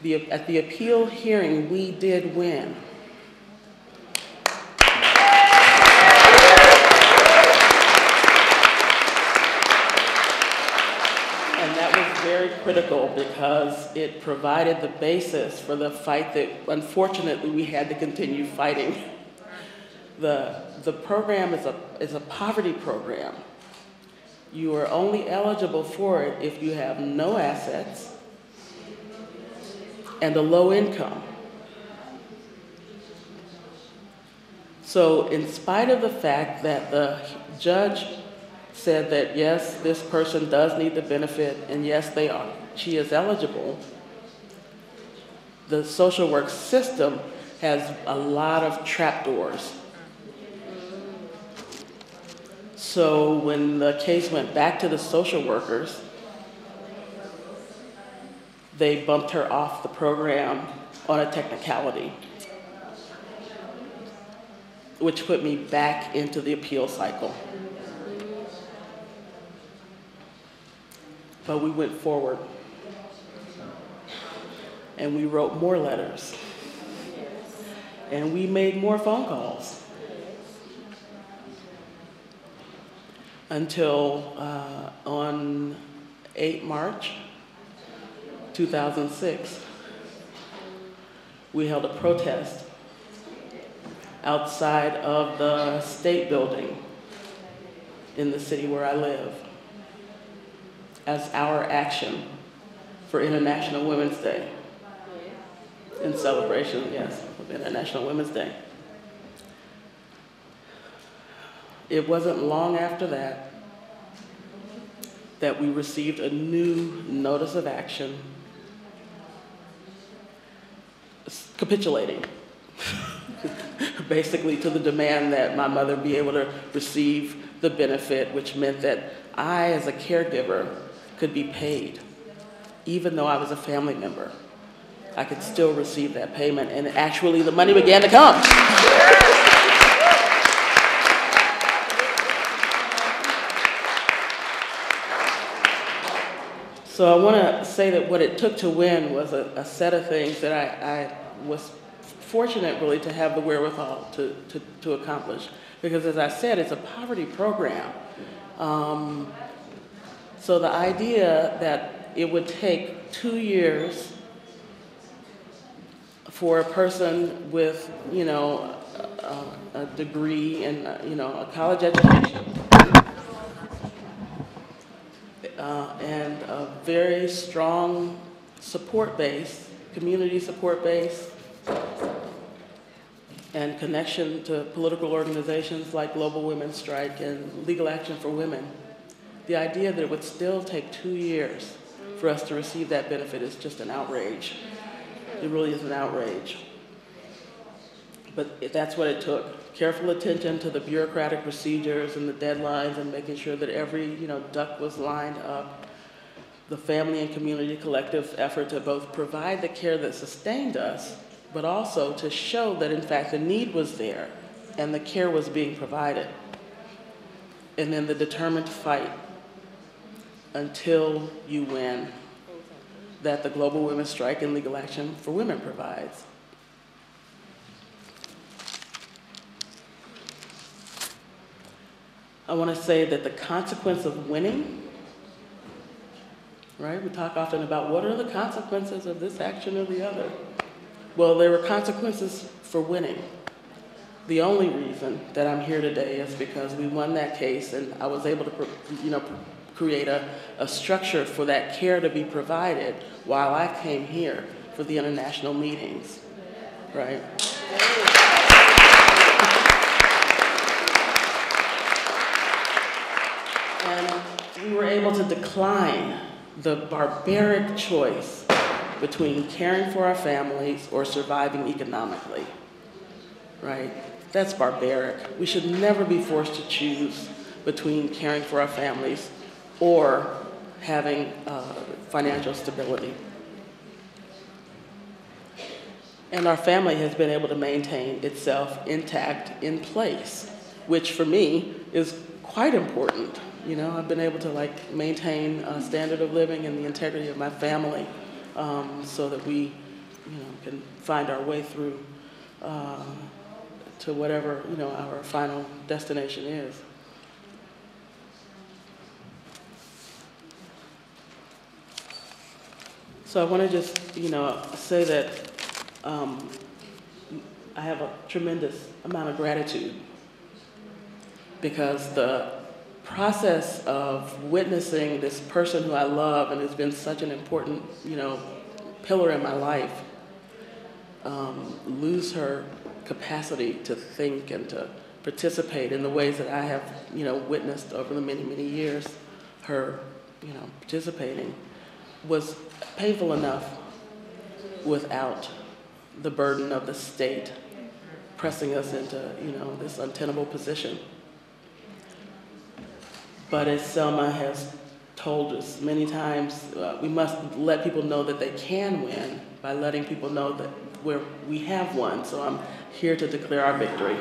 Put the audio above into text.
At the appeal hearing, we did win. And that was very critical because it provided the basis for the fight that, unfortunately, we had to continue fighting. The program is a poverty program. You are only eligible for it if you have no assets and a low income. So in spite of the fact that the judge said that yes, this person does need the benefit, and yes, she is eligible, the social work system has a lot of trapdoors. So when the case went back to the social workers, they bumped her off the program on a technicality, which put me back into the appeal cycle. But we went forward, and we wrote more letters, and we made more phone calls, until on 8 March 2006, we held a protest outside of the state building in the city where I live as our action for International Women's Day, in celebration, yes, of International Women's Day. It wasn't long after that we received a new notice of action capitulating basically to the demand that my mother be able to receive the benefit, which meant that I, as a caregiver, could be paid. Even though I was a family member, I could still receive that payment, and actually the money began to come. So I want to say that what it took to win was a set of things that I was fortunate really to have the wherewithal to accomplish. Because as I said, it's a poverty program. So the idea that it would take 2 years for a person with, a degree and, a college education, and a very strong support base, community support base, and connection to political organizations like Global Women's Strike and Legal Action for Women. The idea that it would still take 2 years for us to receive that benefit is just an outrage. It really is an outrage. But that's what it took. Careful attention to the bureaucratic procedures and the deadlines, and making sure that every duck was lined up. The family and community collective effort to both provide the care that sustained us, but also to show that in fact the need was there and the care was being provided. And then the determined fight until you win that the Global Women's Strike and Legal Action for Women provides. I want to say that the consequence of winning, right? We talk often about what are the consequences of this action or the other. Well, there were consequences for winning. The only reason that I'm here today is because we won that case, and I was able to, create a structure for that care to be provided while I came here for the international meetings, right? And we were able to decline the barbaric choice between caring for our families or surviving economically, right? That's barbaric. We should never be forced to choose between caring for our families or having financial stability. And our family has been able to maintain itself intact in place, which for me is quite important. I've been able to maintain a standard of living and the integrity of my family so that we can find our way through to whatever, our final destination is. So I want to just, say that I have a tremendous amount of gratitude because the process of witnessing this person who I love and has been such an important, pillar in my life, lose her capacity to think and to participate in the ways that I have, witnessed over the many, many years, her, participating, was painful enough without the burden of the state pressing us into, this untenable position. But as Selma has told us many times, we must let people know that they can win by letting people know that we have won. So I'm here to declare our victory.